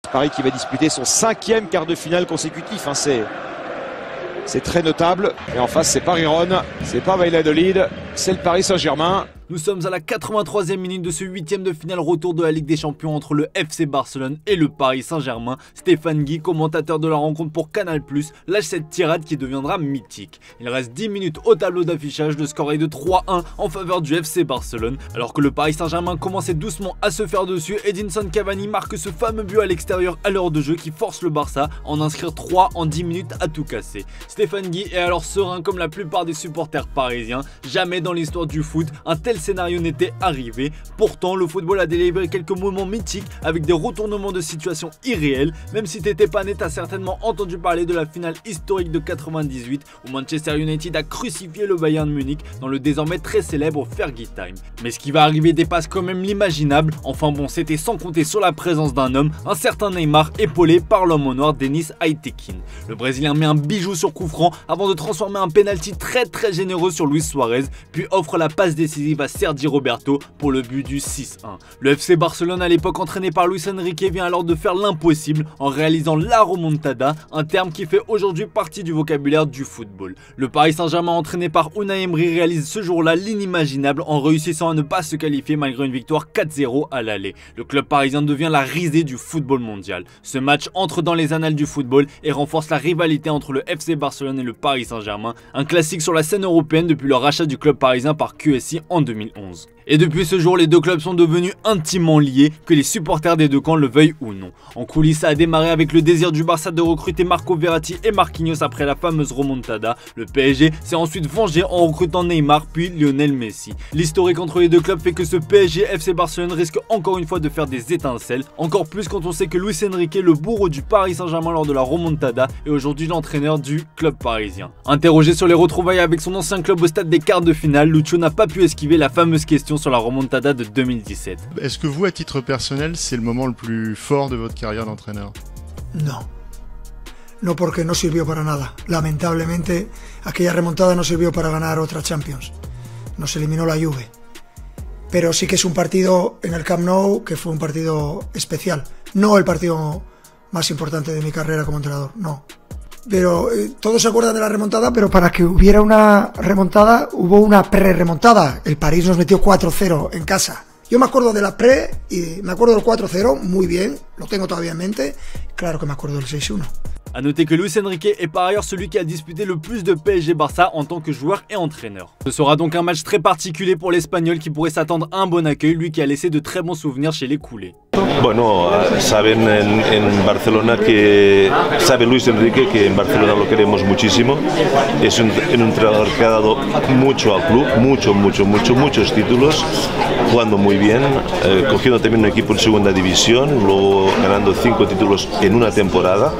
Paris qui va disputer son 5e quart de finale consécutif, hein, c'est très notable. Et en face, c'est Paris-Rhône, c'est pas Valladolid, c'est le Paris Saint-Germain. Nous sommes à la 83e minute de ce 8e de finale retour de la Ligue des Champions entre le FC Barcelone et le Paris Saint-Germain. Stéphane Guy, commentateur de la rencontre pour Canal+, lâche cette tirade qui deviendra mythique. Il reste 10 minutes au tableau d'affichage, le score est de 3-1 en faveur du FC Barcelone. Alors que le Paris Saint-Germain commençait doucement à se faire dessus, Edinson Cavani marque ce fameux but à l'extérieur à l'heure de jeu qui force le Barça à en inscrire 3 en 10 minutes à tout casser. Stéphane Guy est alors serein comme la plupart des supporters parisiens. Jamais dans l'histoire du foot, un tel scénario n'était arrivé. Pourtant, le football a délivré quelques moments mythiques avec des retournements de situation irréels. Même si t'étais pas né, t'as certainement entendu parler de la finale historique de 98 où Manchester United a crucifié le Bayern Munich dans le désormais très célèbre Fergie Time. Mais ce qui va arriver dépasse quand même l'imaginable. Enfin bon, c'était sans compter sur la présence d'un homme, un certain Neymar, épaulé par l'homme au noir Dennis Aitekin. Le Brésilien met un bijou sur coup franc avant de transformer un penalty très généreux sur Luis Suarez, puis offre la passe décisive à Sergi Roberto pour le but du 6-1. Le FC Barcelone, à l'époque entraîné par Luis Enrique, vient alors de faire l'impossible en réalisant la remontada, un terme qui fait aujourd'hui partie du vocabulaire du football. Le Paris Saint-Germain, entraîné par Unai Emery, réalise ce jour-là l'inimaginable en réussissant à ne pas se qualifier malgré une victoire 4-0 à l'aller. Le club parisien devient la risée du football mondial. Ce match entre dans les annales du football et renforce la rivalité entre le FC Barcelone et le Paris Saint-Germain, un classique sur la scène européenne depuis le rachat du club parisien par QSI en 2011. Et depuis ce jour, les deux clubs sont devenus intimement liés, que les supporters des deux camps le veuillent ou non. En coulisses, ça a démarré avec le désir du Barça de recruter Marco Verratti et Marquinhos après la fameuse remontada. Le PSG s'est ensuite vengé en recrutant Neymar puis Lionel Messi. L'historique entre les deux clubs fait que ce PSG FC Barcelone risque encore une fois de faire des étincelles, encore plus quand on sait que Luis Enrique, le bourreau du Paris Saint-Germain lors de la remontada, est aujourd'hui l'entraîneur du club parisien. Interrogé sur les retrouvailles avec son ancien club au stade des quarts de finale, Lucho n'a pas pu esquiver la fameuse question sur la remontada de 2017. Est-ce que vous, à titre personnel, c'est le moment le plus fort de votre carrière d'entraîneur? No. No, porque no sirvió para nada. Lamentablemente, aquella remontada no sirvió para ganar otra Champions. Nos eliminó la Juve. Pero sí que es un partido en el Camp Nou que fue un partido especial. No el partido más importante de mi carrera como entrenador, no. Pero todos se acuerdan de la remontada, pero para que hubiera una remontada hubo una pre-remontada. El París nos metió 4-0 en casa. Yo me acuerdo de la pre y me acuerdo del 4-0 muy bien, lo tengo todavía en mente. Claro que me acuerdo del 6-1. A noter que Luis Enrique est par ailleurs celui qui a disputé le plus de PSG Barça en tant que joueur et entraîneur. Ce sera donc un match très particulier pour l'Espagnol qui pourrait s'attendre à un bon accueil, lui qui a laissé de très bons souvenirs chez les culés. Bueno, saben en Barcelona que sabe Luis Enrique que en Barcelona lo queremos muchísimo. Es un entrenador que ha dado mucho al club, muchos títulos, jugando muy bien, cogiendo también un equipo en segunda división, luego ganando 5 títulos en una temporada,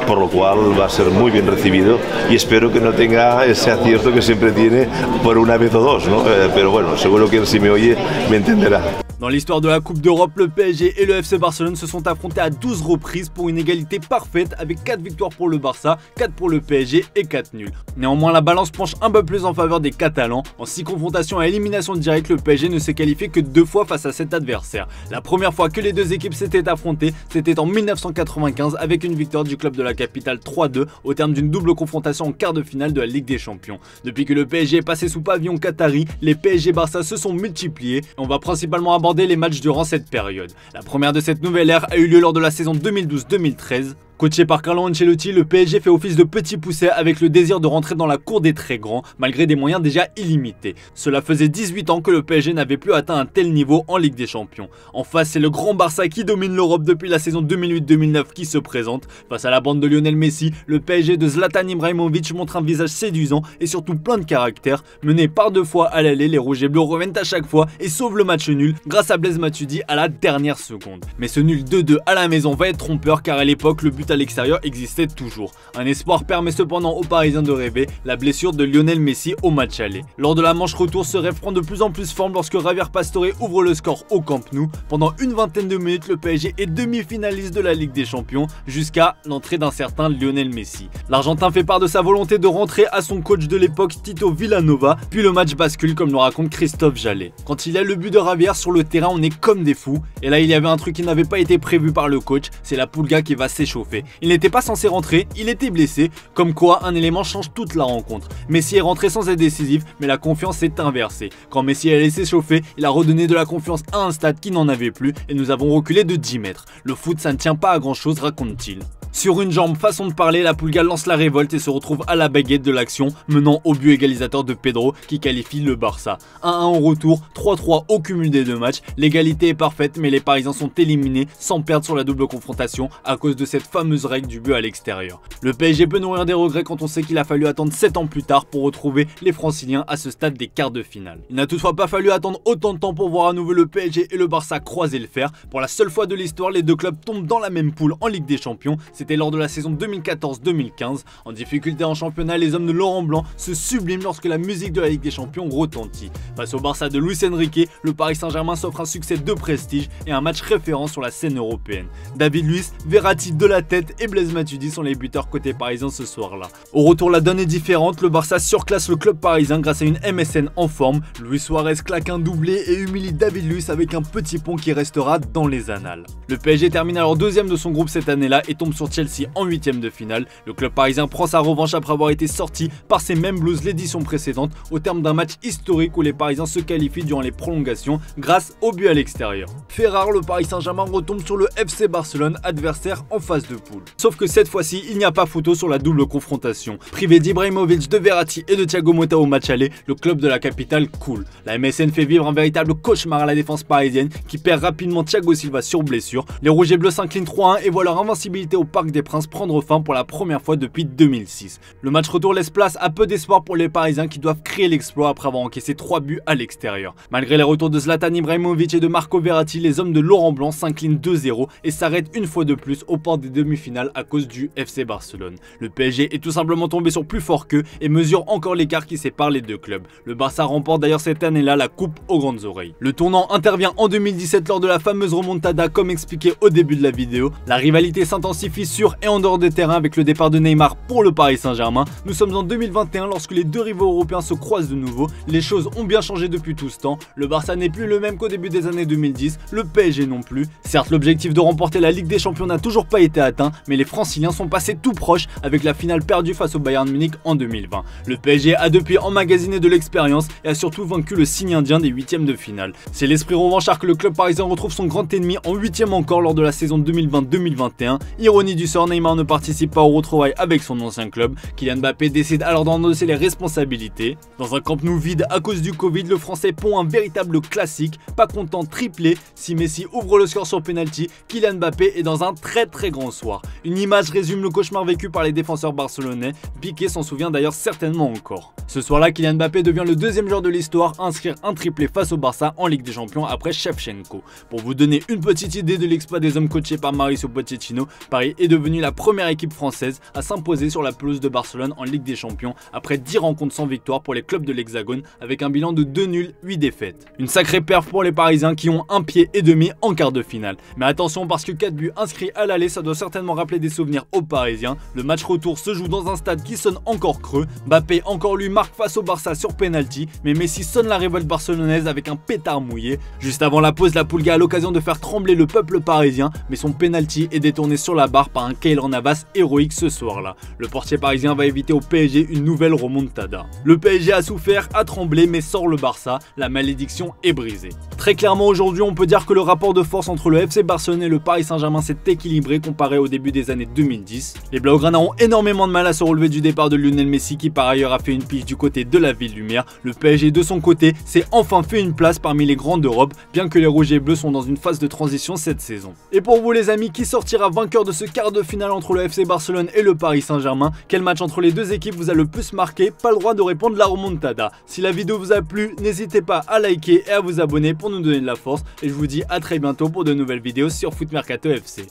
por lo cual va a ser muy bien recibido y espero que no tenga ese acierto que siempre tiene por una vez o dos, ¿no? Pero bueno, seguro que si me oye me entenderá. Dans l'histoire de la Coupe d'Europe, le PSG et le FC Barcelone se sont affrontés à 12 reprises pour une égalité parfaite avec 4 victoires pour le Barça, 4 pour le PSG et 4 nuls. Néanmoins, la balance penche un peu plus en faveur des Catalans. En 6 confrontations à élimination directe, le PSG ne s'est qualifié que 2 fois face à cet adversaire. La première fois que les deux équipes s'étaient affrontées, c'était en 1995 avec une victoire du club de la capitale 3-2 au terme d'une double confrontation en quart de finale de la Ligue des Champions. Depuis que le PSG est passé sous pavillon qatari, les PSG-Barça se sont multipliés et on va principalement aborder les matchs durant cette période. La première de cette nouvelle ère a eu lieu lors de la saison 2012-2013. Coaché par Carlo Ancelotti, le PSG fait office de petit pousset avec le désir de rentrer dans la cour des très grands, malgré des moyens déjà illimités. Cela faisait 18 ans que le PSG n'avait plus atteint un tel niveau en Ligue des Champions. En face, c'est le grand Barça qui domine l'Europe depuis la saison 2008-2009 qui se présente. Face à la bande de Lionel Messi, le PSG de Zlatan Ibrahimovic montre un visage séduisant et surtout plein de caractère. Mené par 2 fois à l'aller, les rouges et bleus reviennent à chaque fois et sauvent le match nul grâce à Blaise Matuidi à la dernière seconde. Mais ce nul 2-2 à la maison va être trompeur car à l'époque, le but à l'extérieur existait toujours. Un espoir permet cependant aux Parisiens de rêver, la blessure de Lionel Messi au match aller. Lors de la manche retour, ce rêve prend de plus en plus forme lorsque Javier Pastore ouvre le score au Camp Nou. Pendant une vingtaine de minutes, le PSG est demi-finaliste de la Ligue des Champions jusqu'à l'entrée d'un certain Lionel Messi. L'Argentin fait part de sa volonté de rentrer à son coach de l'époque Tito Villanova, puis le match bascule comme le raconte Christophe Jallet. Quand il y a le but de Javier sur le terrain, on est comme des fous. Et là, il y avait un truc qui n'avait pas été prévu par le coach, c'est la Pulga qui va s'échauffer. Il n'était pas censé rentrer, il était blessé, comme quoi un élément change toute la rencontre. Messi est rentré sans être décisif, mais la confiance s'est inversée. Quand Messi a laissé chauffer, il a redonné de la confiance à un stade qui n'en avait plus et nous avons reculé de 10 mètres. Le foot, ça ne tient pas à grand chose, raconte-t-il. Sur une jambe, façon de parler, la Pulga lance la révolte et se retrouve à la baguette de l'action, menant au but égalisateur de Pedro qui qualifie le Barça. 1-1 au retour, 3-3 au cumul des deux matchs. L'égalité est parfaite, mais les Parisiens sont éliminés sans perdre sur la double confrontation à cause de cette fameuse règle du but à l'extérieur. Le PSG peut nourrir des regrets quand on sait qu'il a fallu attendre 7 ans plus tard pour retrouver les Franciliens à ce stade des quarts de finale. Il n'a toutefois pas fallu attendre autant de temps pour voir à nouveau le PSG et le Barça croiser le fer. Pour la seule fois de l'histoire, les deux clubs tombent dans la même poule en Ligue des Champions. C'était lors de la saison 2014-2015. En difficulté en championnat, les hommes de Laurent Blanc se subliment lorsque la musique de la Ligue des Champions retentit. Face au Barça de Luis Enrique, le Paris Saint-Germain s'offre un succès de prestige et un match référent sur la scène européenne. David Luiz, Verratti de la tête et Blaise Matuidi sont les buteurs côté parisien ce soir-là. Au retour, la donne est différente. Le Barça surclasse le club parisien grâce à une MSN en forme. Luis Suarez claque un doublé et humilie David Luiz avec un petit pont qui restera dans les annales. Le PSG termine alors deuxième de son groupe cette année-là et tombe sur Chelsea en huitième de finale. Le club parisien prend sa revanche après avoir été sorti par ses mêmes Blues l'édition précédente au terme d'un match historique où les Parisiens se qualifient durant les prolongations grâce au but à l'extérieur. Fait rare, le Paris Saint-Germain retombe sur le FC Barcelone, adversaire en phase de poule. Sauf que cette fois-ci, il n'y a pas photo sur la double confrontation. Privé d'Ibrahimovic, de Verratti et de Thiago Motta au match aller, le club de la capitale coule. La MSN fait vivre un véritable cauchemar à la défense parisienne qui perd rapidement Thiago Silva sur blessure. Les rouges et bleus s'inclinent 3-1 et voient leur invincibilité au Parc des Princes prendre fin pour la première fois depuis 2006. Le match retour laisse place à peu d'espoir pour les Parisiens qui doivent créer l'exploit après avoir encaissé 3 buts à l'extérieur. Malgré les retours de Zlatan Ibrahimovic et de Marco Verratti, les hommes de Laurent Blanc s'inclinent 2-0 et s'arrêtent une fois de plus aux portes des demi-finales à cause du FC Barcelone. Le PSG est tout simplement tombé sur plus fort qu'eux et mesure encore l'écart qui sépare les deux clubs. Le Barça remporte d'ailleurs cette année-là la coupe aux grandes oreilles. Le tournant intervient en 2017 lors de la fameuse remontada comme expliqué au début de la vidéo. La rivalité s'intensifie sur et en dehors des terrains avec le départ de Neymar pour le Paris Saint-Germain. Nous sommes en 2021 lorsque les deux rivaux européens se croisent de nouveau. Les choses ont bien changé depuis tout ce temps. Le Barça n'est plus le même qu'au début des années 2010, le PSG non plus. Certes, l'objectif de remporter la Ligue des Champions n'a toujours pas été atteint, mais les Franciliens sont passés tout proches avec la finale perdue face au Bayern Munich en 2020. Le PSG a depuis emmagasiné de l'expérience et a surtout vaincu le signe indien des huitièmes de finale. C'est l'esprit revanchard que le club parisien retrouve son grand ennemi en huitième encore lors de la saison 2020-2021. Ironie du sort, Neymar ne participe pas au retrouvailles avec son ancien club. Kylian Mbappé décide alors d'endosser les responsabilités. Dans un Camp Nou vide à cause du Covid, le Français pond un véritable classique. Pas content, triplé. Si Messi ouvre le score sur penalty, Kylian Mbappé est dans un très grand soir. Une image résume le cauchemar vécu par les défenseurs barcelonais. Piqué s'en souvient d'ailleurs certainement encore. Ce soir-là, Kylian Mbappé devient le deuxième joueur de l'histoire à inscrire un triplé face au Barça en Ligue des Champions après Shevchenko. Pour vous donner une petite idée de l'exploit des hommes coachés par Mauricio Pochettino, Paris est devenu la première équipe française à s'imposer sur la pelouse de Barcelone en Ligue des Champions après 10 rencontres sans victoire pour les clubs de l'Hexagone avec un bilan de 2 nuls, 8 défaites. Une sacrée perf pour les Parisiens qui ont un pied et demi en quart de finale. Mais attention parce que 4 buts inscrits à l'aller, ça doit certainement rappeler des souvenirs aux Parisiens. Le match retour se joue dans un stade qui sonne encore creux. Mbappé encore lui marque face au Barça sur penalty, mais Messi sonne la révolte barcelonaise avec un pétard mouillé. Juste avant la pause, la Pulga a l'occasion de faire trembler le peuple parisien, mais son penalty est détourné sur la barre par un Keylor Navas héroïque ce soir-là. Le portier parisien va éviter au PSG une nouvelle remontada. Le PSG a souffert, a tremblé, mais sort le Barça. La malédiction est brisée. Très clairement aujourd'hui, on peut dire que le rapport de force entre le FC Barcelone et le Paris Saint-Germain s'est équilibré comparé au début des années 2010. Les Blaugrana ont énormément de mal à se relever du départ de Lionel Messi qui par ailleurs a fait une pige du côté de la Ville Lumière. Le PSG de son côté s'est enfin fait une place parmi les grands d'Europe, bien que les rouges et bleus sont dans une phase de transition cette saison. Et pour vous les amis, qui sortira vainqueur de ce quart de finale entre le FC Barcelone et le Paris Saint-Germain? Quel match entre les deux équipes vous a le plus marqué? Pas le droit de répondre la remontada. Si la vidéo vous a plu, n'hésitez pas à liker et à vous abonner pour nous donner de la force. Et je vous dis à très bientôt pour de nouvelles vidéos sur Foot Mercato FC.